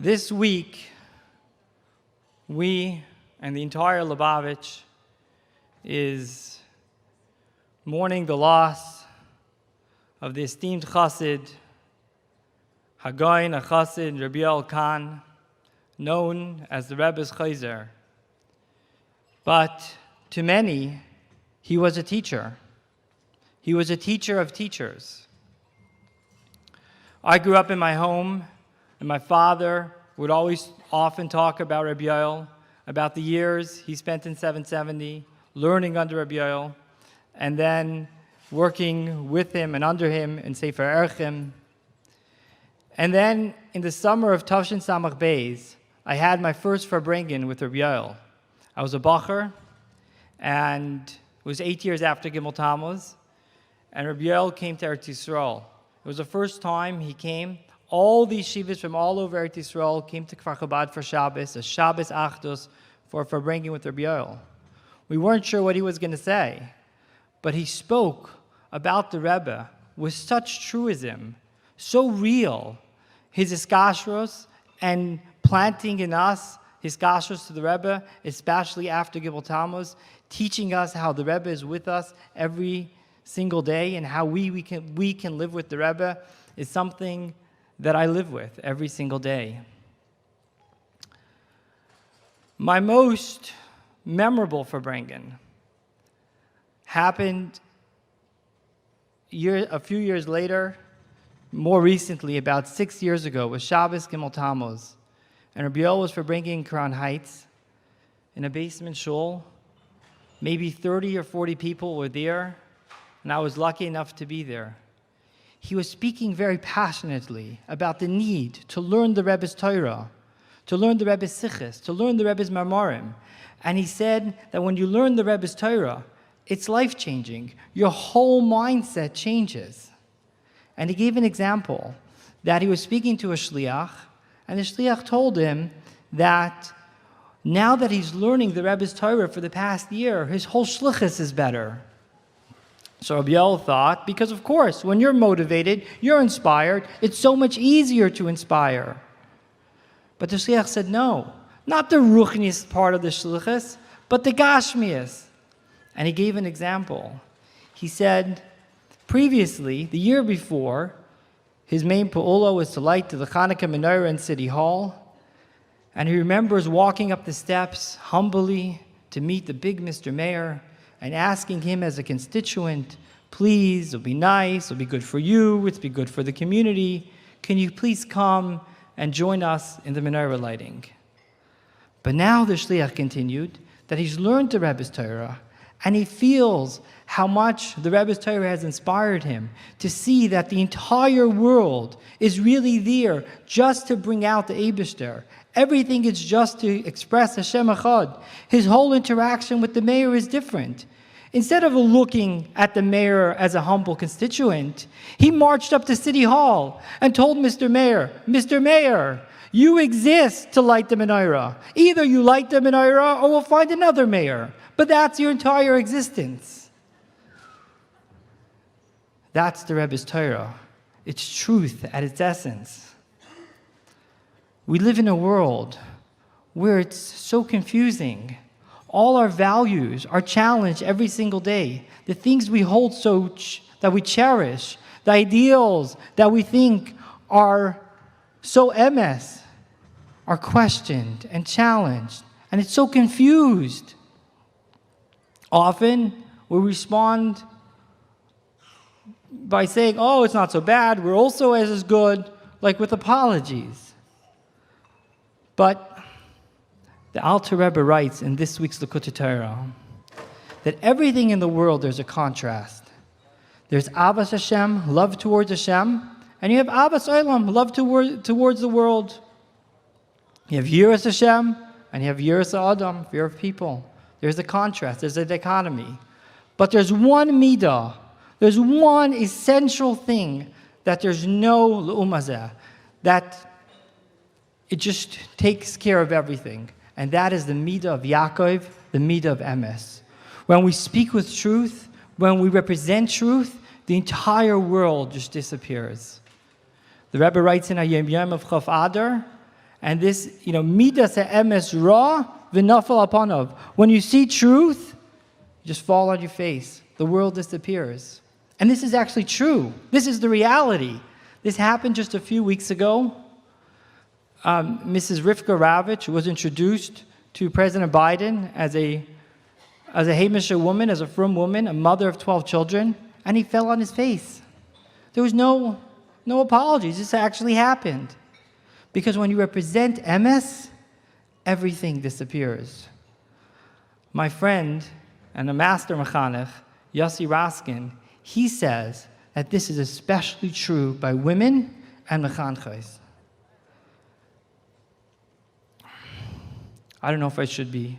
This week, we and the entire Lubavitch is mourning the loss of the esteemed Chassid, Hagoyin HaChassid Rabbi Khan, known as the Rebbe's Chayzer. But to many, he was a teacher. He was a teacher of teachers. I grew up in my home, and my father would always often talk about Rabbi Yoel, about the years he spent in 770, learning under Rabbi Yoel, and then working with him and under him in Sefer Erchim. And then in the summer of Tavshin Samach Beis, I had my first Farbrengen with Rabbi Yoel. I was a bacher, and it was 8 years after Gimel Tammuz, and Rabbi Yoel came to Eretz Yisrael. It was the first time he came. All these shivas from all over Eretz Yisrael came to Kfar Chabad for Shabbos, a Shabbos Achdus for bringing with Rabbi Yoel. We weren't sure what he was going to say, but he spoke about the Rebbe with such truism, so real, his iskashros and planting in us his iskashros to the Rebbe, especially after Gimel Tammuz, teaching us how the Rebbe is with us every single day and how we can live with the Rebbe is something that I live with every single day. My most memorable Farbrengen happened a few years later, more recently, about 6 years ago, with Shabbos Gimel Tammuz. And Rabbi Yoel was Farbrengen in Crown Heights in a basement shul. Maybe 30 or 40 people were there, and I was lucky enough to be there. He was speaking very passionately about the need to learn the Rebbe's Torah, to learn the Rebbe's Sichos, to learn the Rebbe's Marmarim. And he said that when you learn the Rebbe's Torah, it's life-changing. Your whole mindset changes. And he gave an example that he was speaking to a shliach, and the shliach told him that now that he's learning the Rebbe's Torah for the past year, his whole shlichus is better. So Rabbi Yoel thought, because of course, when you're motivated, you're inspired, it's so much easier to inspire. But the shliach said, no, not the ruchnius part of the shlichus, but the gashmius. And he gave an example. He said, previously, the year before, his main pa'ula was to light the Chanukah menorah in City Hall. And he remembers walking up the steps humbly to meet the big Mr. Mayor and asking him as a constituent, please, it'll be nice, it'll be good for you, it'll be good for the community. Can you please come and join us in the menorah lighting? But now the shliach continued that he's learned the Rebbe's Torah, and he feels how much the Rebbe's Torah has inspired him to see that the entire world is really there just to bring out the Eibishter. Everything is just to express Hashem Echad. His whole interaction with the mayor is different. Instead of looking at the mayor as a humble constituent, he marched up to City Hall and told Mr. Mayor, you exist to light the menorah. Either you light the menorah or we'll find another mayor. But that's your entire existence. That's the Rebbe's Torah. It's truth at its essence. We live in a world where it's so confusing. All our values are challenged every single day. The things we hold that we cherish, the ideals that we think are so Emes, are questioned and challenged. And it's so confused. Often we respond by saying, oh, it's not so bad, we're also as good, like with apologies. But the Alter Rebbe writes in this week's Likutei Torah that everything in the world, there's a contrast. There's Avas Hashem, love towards Hashem, and you have Avas Olam, love towards the world. You have Yiras Hashem, and you have Yiras Adam, fear of people. There's a contrast, there's a dichotomy. But there's one midah, there's one essential thing that there's no l'umazeh, that it just takes care of everything. And that is the midah of Yaakov, the midah of Emes. When we speak with truth, when we represent truth, the entire world just disappears. The Rebbe writes in Hayom Yom of Chaf Adar, And this, midas ha'emes ra v'nafal apanov. When you see truth, you just fall on your face. The world disappears. And this is actually true. This is the reality. This happened just a few weeks ago. Mrs. Rivka Ravitch was introduced to President Biden as a Hamisha woman, as a frum woman, a mother of 12 children, and he fell on his face. There was no apologies. This actually happened. Because when you represent Emes, everything disappears. My friend and a master mechanech, Yossi Raskin, he says that this is especially true by women and Mechanchos. I don't know if I should be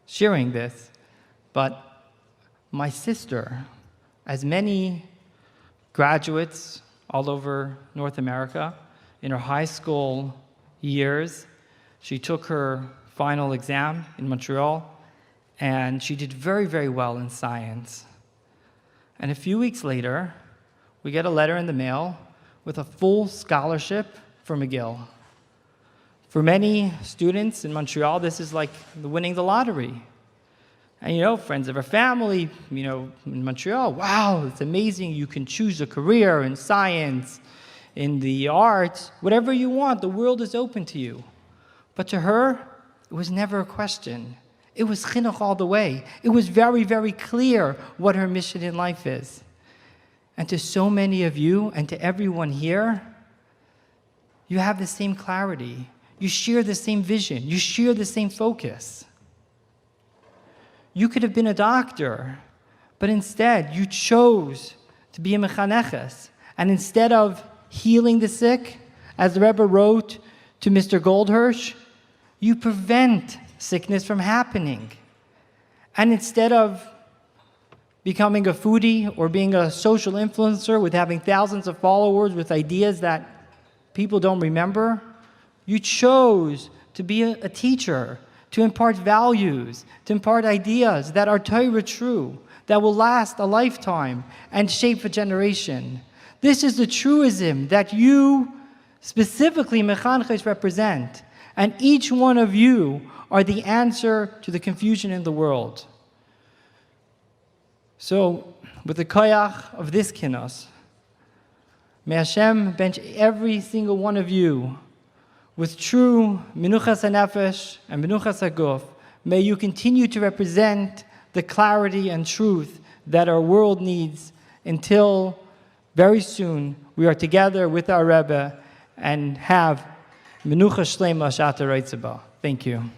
sharing this, but my sister, as many graduates all over North America, in her high school years, she took her final exam in Montreal, and she did very, very well in science. And a few weeks later, we get a letter in the mail with a full scholarship for McGill. For many students in Montreal, this is like winning the lottery. And friends of her family, in Montreal, wow, it's amazing. You can choose a career in science, in the arts, whatever you want. The world is open to you. But to her, it was never a question. It was chinuch all the way. It was very, very clear what her mission in life is. And to so many of you and to everyone here, you have the same clarity. You share the same vision. You share the same focus. You could have been a doctor, but instead you chose to be a mechanchos. And instead of healing the sick, as the Rebbe wrote to Mr. Goldhirsch, you prevent sickness from happening. And instead of becoming a foodie or being a social influencer with having thousands of followers with ideas that people don't remember, you chose to be a teacher, to impart values, to impart ideas that are Torah true, that will last a lifetime and shape a generation. This is the truism that you, specifically Mechanchos, represent. And each one of you are the answer to the confusion in the world. So, with the koyach of this Kinus, may Hashem bench every single one of you with true menuchas hanefesh and menuchas haguf. May you continue to represent the clarity and truth that our world needs until very soon we are together with our Rebbe and have menucha shlema shata reitzeba. Thank you.